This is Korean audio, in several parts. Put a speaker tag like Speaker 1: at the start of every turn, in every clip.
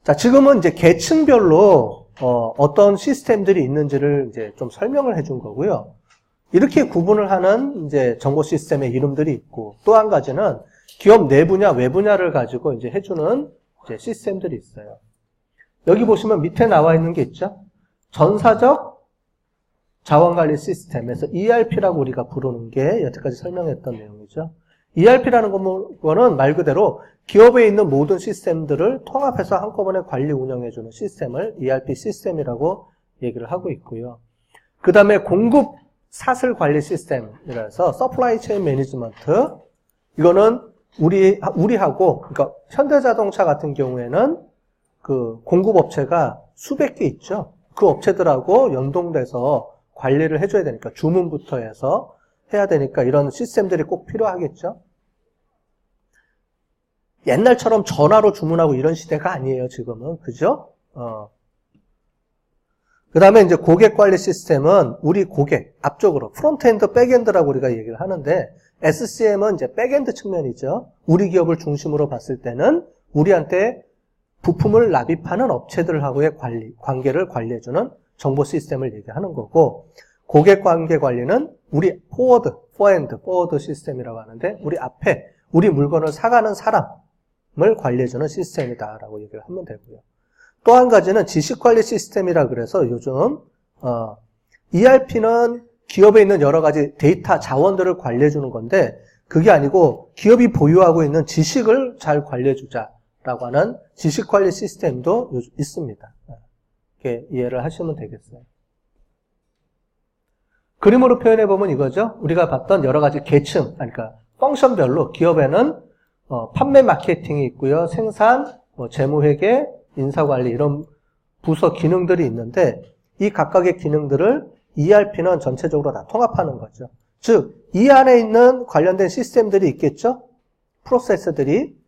Speaker 1: 자, 지금은 이제 계층별로 어떤 시스템들이 있는지를 이제 좀 설명을 해준 거고요. 이렇게 구분을 하는 이제 정보 시스템의 이름들이 있고, 또 한 가지는 기업 내부냐 외부냐를 가지고 이제 해주는 이제 시스템들이 있어요. 여기 보시면 밑에 나와 있는 게 있죠. 전사적 자원관리 시스템에서 ERP라고 우리가 부르는 게 여태까지 설명했던 내용이죠. ERP라는 거는 말 그대로 기업에 있는 모든 시스템들을 통합해서 한꺼번에 관리 운영해주는 시스템을 ERP 시스템이라고 얘기를 하고 있고요. 그 다음에 공급 사슬 관리 시스템이라서 서플라이 체인 매니지먼트, 이거는 우리하고, 그러니까 현대자동차 같은 경우에는 그 공급업체가 수백 개 있죠. 그 업체들하고 연동돼서 관리를 해줘야 되니까, 주문부터 해서 해야 되니까 이런 시스템들이 꼭 필요하겠죠. 옛날처럼 전화로 주문하고 이런 시대가 아니에요, 지금은. 그죠? 그 다음에 이제 고객 관리 시스템은 우리 고객, 앞쪽으로, 프론트엔드, 백엔드라고 우리가 얘기를 하는데, SCM은 이제 백엔드 측면이죠. 우리 기업을 중심으로 봤을 때는 우리한테 부품을 납입하는 업체들하고의 관계를 관리해주는 정보 시스템을 얘기하는 거고, 고객 관계 관리는 우리 포워드 시스템이라고 하는데, 우리 앞에 우리 물건을 사가는 사람을 관리해주는 시스템이다라고 얘기를 하면 되고요. 또 한 가지는 지식관리 시스템이라 그래서 요즘 ERP는 기업에 있는 여러 가지 데이터 자원들을 관리해주는 건데, 그게 아니고 기업이 보유하고 있는 지식을 잘 관리해주자라고 하는 지식관리 시스템도 있습니다. 이렇게 이해를 하시면 되겠어요. 그림으로 표현해보면 이거죠. 우리가 봤던 여러 가지 계층, 그러니까 펑션별로 기업에는 판매 마케팅이 있고요. 생산, 재무회계, 인사관리 이런 부서 기능들이 있는데, 이 각각의 기능들을 ERP는 전체적으로 다 통합하는 거죠. 즉, 이 안에 있는 관련된 시스템들이 있겠죠? 프로세스들이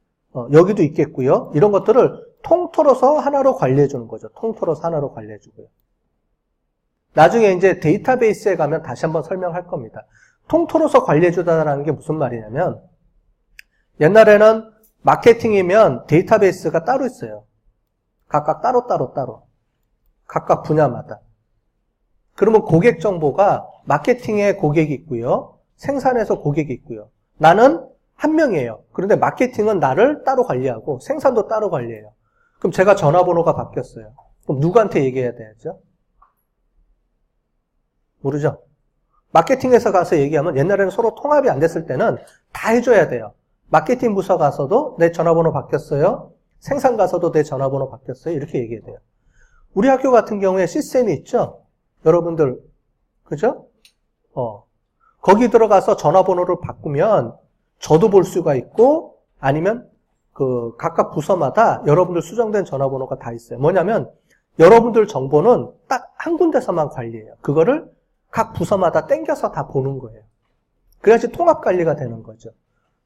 Speaker 1: 여기도 있겠고요. 이런 것들을 통틀어서 하나로 관리해 주는 거죠. 통틀어서 하나로 관리해 주고요. 나중에 이제 데이터베이스에 가면 다시 한번 설명할 겁니다. 통틀어서 관리해 주다라는 게 무슨 말이냐면, 옛날에는 마케팅이면 데이터베이스가 따로 있어요. 각각 따로. 각각 분야마다. 그러면 고객 정보가 마케팅에 고객이 있고요. 생산에서 고객이 있고요. 나는 한 명이에요. 그런데 마케팅은 나를 따로 관리하고 생산도 따로 관리해요. 그럼 제가 전화번호가 바뀌었어요. 그럼 누구한테 얘기해야 되죠? 모르죠? 마케팅에서 가서 얘기하면 옛날에는 서로 통합이 안 됐을 때는 다 해줘야 돼요. 마케팅 부서 가서도 내 전화번호 바뀌었어요. 생산 가서도 내 전화번호 바뀌었어요. 이렇게 얘기해야 돼요. 우리 학교 같은 경우에 시스템이 있죠? 여러분들, 그죠? 거기 들어가서 전화번호를 바꾸면 저도 볼 수가 있고, 아니면 그 각각 부서마다 여러분들 수정된 전화번호가 다 있어요. 뭐냐면 여러분들 정보는 딱 한 군데서만 관리해요. 그거를 각 부서마다 땡겨서 다 보는 거예요. 그래야지 통합 관리가 되는 거죠.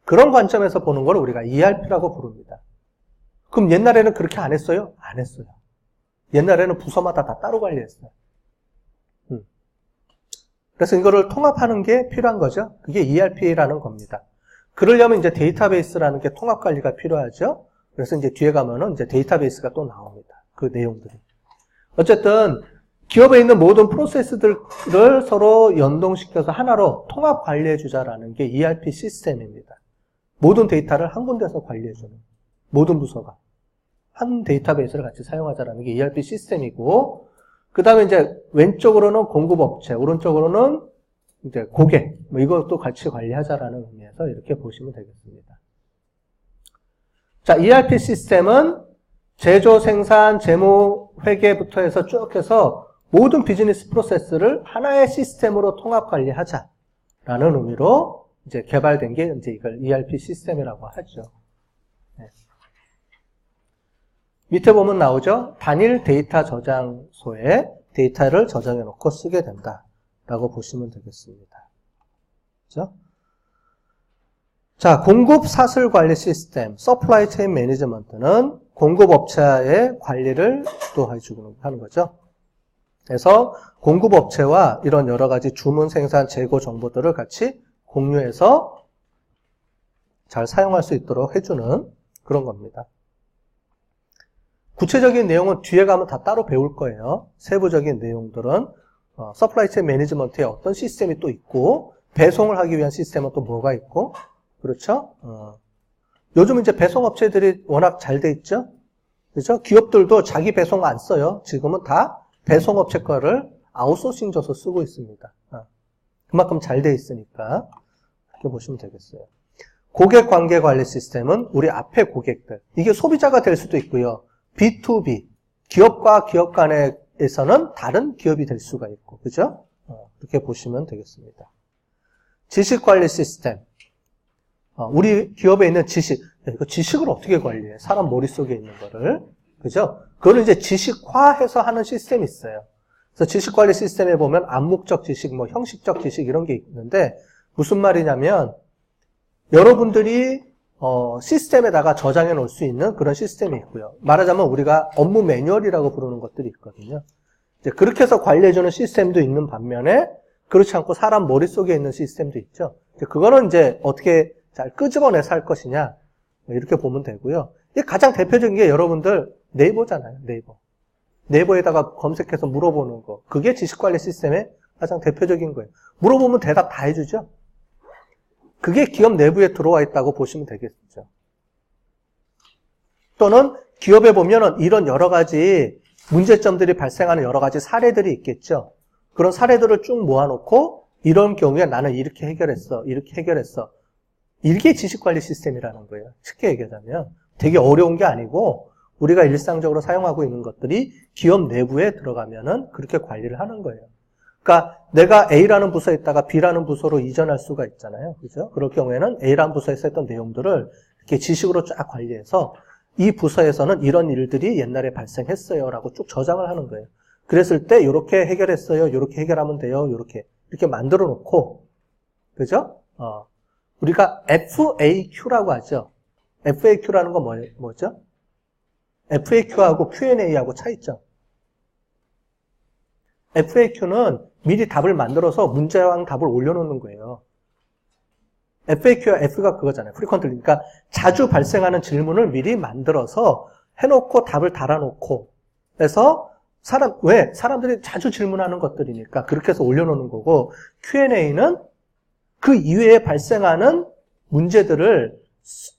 Speaker 1: 그런 관점에서 보는 걸 우리가 ERP라고 부릅니다. 그럼 옛날에는 그렇게 안 했어요? 안 했어요. 옛날에는 부서마다 다 따로 관리했어요. 그래서 이거를 통합하는 게 필요한 거죠. 그게 ERP라는 겁니다. 그러려면 이제 데이터베이스라는 게 통합 관리가 필요하죠. 그래서 이제 뒤에 가면은 이제 데이터베이스가 또 나옵니다. 그 내용들이. 어쨌든 기업에 있는 모든 프로세스들을 서로 연동시켜서 하나로 통합 관리해 주자라는 게 ERP 시스템입니다. 모든 데이터를 한 군데서 관리해 주는, 모든 부서가 한 데이터베이스를 같이 사용하자라는 게 ERP 시스템이고, 그 다음에 이제 왼쪽으로는 공급업체, 오른쪽으로는 이제 고객, 이것도 같이 관리하자라는 의미에서 이렇게 보시면 되겠습니다. 자, ERP 시스템은 제조, 생산, 재무, 회계부터 해서 쭉 해서 모든 비즈니스 프로세스를 하나의 시스템으로 통합 관리하자라는 의미로 이제 개발된 게 이제 이걸 ERP 시스템이라고 하죠. 네. 밑에 보면 나오죠. 단일 데이터 저장소에 데이터를 저장해 놓고 쓰게 된다라고 보시면 되겠습니다. 그렇죠? 자, 공급 사슬 관리 시스템, 서플라이 체인 매니지먼트는 공급업체의 관리를 또 해주고 하는 거죠. 그래서 공급업체와 이런 여러 가지 주문, 생산, 재고 정보들을 같이 공유해서 잘 사용할 수 있도록 해주는 그런 겁니다. 구체적인 내용은 뒤에 가면 다 따로 배울 거예요. 세부적인 내용들은 서플라이 체인 매니지먼트에 어떤 시스템이 또 있고 배송을 하기 위한 시스템은 또 뭐가 있고 그렇죠? 요즘 이제 배송업체들이 워낙 잘 돼 있죠? 그렇죠? 기업들도 자기 배송 안 써요. 지금은 다 배송업체 거를 아웃소싱 줘서 쓰고 있습니다. 그만큼 잘 돼 있으니까 이렇게 보시면 되겠어요. 고객 관계 관리 시스템은 우리 앞에 고객들, 이게 소비자가 될 수도 있고요. B2B, 기업과 기업 간에서는 다른 기업이 될 수가 있고, 그죠? 이렇게 보시면 되겠습니다. 지식 관리 시스템, 우리 기업에 있는 지식, 이거 지식을 어떻게 관리해? 사람 머릿속에 있는 거를, 그죠? 그걸 이제 지식화해서 하는 시스템이 있어요. 그래서 지식 관리 시스템에 보면 암묵적 지식, 뭐 형식적 지식 이런 게 있는데 무슨 말이냐면 여러분들이 시스템에다가 저장해 놓을 수 있는 그런 시스템이 있고요. 말하자면 우리가 업무 매뉴얼이라고 부르는 것들이 있거든요. 이제 그렇게 해서 관리해주는 시스템도 있는 반면에 그렇지 않고 사람 머릿속에 있는 시스템도 있죠. 그거는 이제 어떻게 잘 끄집어내서 할 것이냐 이렇게 보면 되고요. 이게 가장 대표적인 게 여러분들 네이버잖아요. 네이버에다가 검색해서 물어보는 거. 그게 지식관리 시스템의 가장 대표적인 거예요. 물어보면 대답 다 해주죠. 그게 기업 내부에 들어와 있다고 보시면 되겠죠. 또는 기업에 보면은 이런 여러 가지 문제점들이 발생하는 여러 가지 사례들이 있겠죠. 그런 사례들을 쭉 모아놓고 이런 경우에 나는 이렇게 해결했어. 이렇게 해결했어. 이게 지식관리 시스템이라는 거예요. 쉽게 얘기하자면 되게 어려운 게 아니고 우리가 일상적으로 사용하고 있는 것들이 기업 내부에 들어가면은 그렇게 관리를 하는 거예요. 그러니까 내가 A라는 부서에 있다가 B라는 부서로 이전할 수가 있잖아요. 그죠? 그럴 경우에는 A라는 부서에서 했던 내용들을 이렇게 지식으로 쫙 관리해서 이 부서에서는 이런 일들이 옛날에 발생했어요 라고 쭉 저장을 하는 거예요. 그랬을 때 이렇게 해결했어요. 이렇게 해결하면 돼요. 이렇게 만들어 놓고 그죠? 우리가 FAQ라고 하죠. FAQ라는 건 뭐죠? FAQ하고 Q&A하고 차이점. FAQ는 미리 답을 만들어서 문제왕 답을 올려놓는 거예요. FAQ와 F가 그거잖아요. frequently. 그러니까 자주 발생하는 질문을 미리 만들어서 해놓고 답을 달아놓고 해서 사람들이 자주 질문하는 것들이니까 그렇게 해서 올려놓는 거고 Q&A는 그 이외에 발생하는 문제들을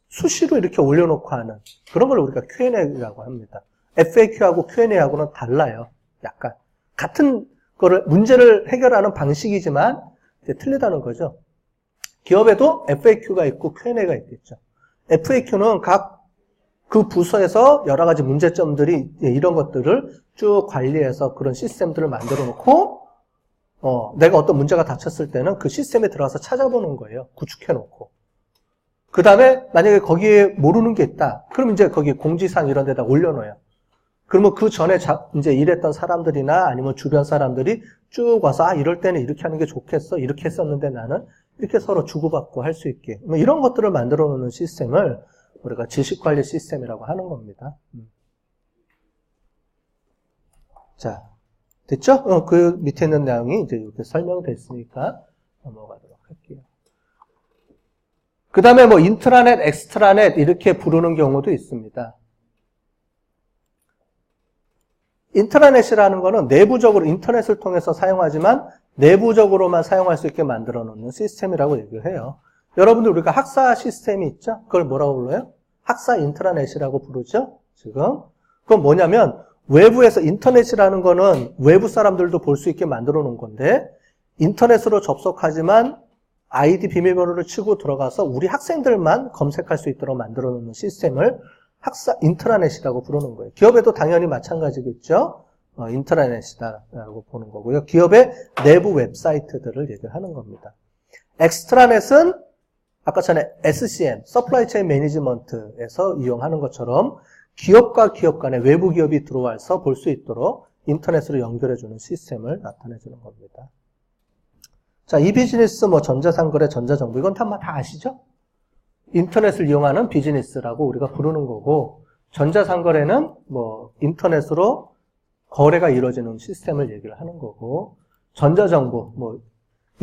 Speaker 1: 수시로 이렇게 올려놓고 하는 그런 걸 우리가 Q&A라고 합니다. FAQ하고 Q&A하고는 달라요. 약간. 같은 거를, 문제를 해결하는 방식이지만 이제 틀리다는 거죠. 기업에도 FAQ가 있고 Q&A가 있겠죠. FAQ는 각 그 부서에서 여러 가지 문제점들이 이런 것들을 쭉 관리해서 그런 시스템들을 만들어 놓고 내가 어떤 문제가 닥쳤을 때는 그 시스템에 들어가서 찾아보는 거예요. 구축해 놓고. 그 다음에 만약에 거기에 모르는 게 있다. 그럼 이제 거기 공지사항 이런 데다 올려놓아요. 그러면 그 전에 이제 일했던 사람들이나 아니면 주변 사람들이 쭉 와서 이럴 때는 이렇게 하는 게 좋겠어. 이렇게 했었는데 나는 이렇게 서로 주고받고 할 수 있게. 뭐 이런 것들을 만들어 놓는 시스템을 우리가 지식관리 시스템이라고 하는 겁니다. 자, 됐죠? 그 밑에 있는 내용이 이제 이렇게 설명됐으니까 넘어가도록 할게요. 그 다음에 뭐 인트라넷, 엑스트라넷 이렇게 부르는 경우도 있습니다. 인트라넷이라는 거는 내부적으로 인터넷을 통해서 사용하지만 내부적으로만 사용할 수 있게 만들어 놓는 시스템이라고 얘기를 해요. 여러분들 우리가 학사 시스템이 있죠? 그걸 뭐라고 불러요? 학사 인트라넷이라고 부르죠? 지금. 그건 뭐냐면 외부에서 인터넷이라는 거는 외부 사람들도 볼 수 있게 만들어 놓은 건데 인터넷으로 접속하지만 아이디 비밀번호를 치고 들어가서 우리 학생들만 검색할 수 있도록 만들어 놓는 시스템을 학사 인트라넷이라고 부르는 거예요. 기업에도 당연히 마찬가지겠죠. 인트라넷이다라고 보는 거고요. 기업의 내부 웹사이트들을 얘기하는 겁니다. 엑스트라넷은 아까 전에 SCM, 서플라이 체인 매니지먼트에서 이용하는 것처럼 기업과 기업 간에 외부 기업이 들어와서 볼 수 있도록 인터넷으로 연결해주는 시스템을 나타내주는 겁니다. 자, 이 비즈니스 뭐 전자상거래, 전자정보 이건 다 아시죠? 인터넷을 이용하는 비즈니스라고 우리가 부르는 거고 전자상거래는 뭐 인터넷으로 거래가 이루어지는 시스템을 얘기를 하는 거고 전자정보 뭐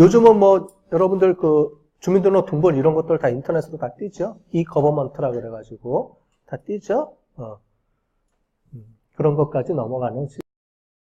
Speaker 1: 요즘은 뭐 여러분들 그 주민등록등본 이런 것들 다 인터넷으로 다 띄죠. 이 거버먼트라 그래가지고 다 띄죠. 그런 것까지 넘어가는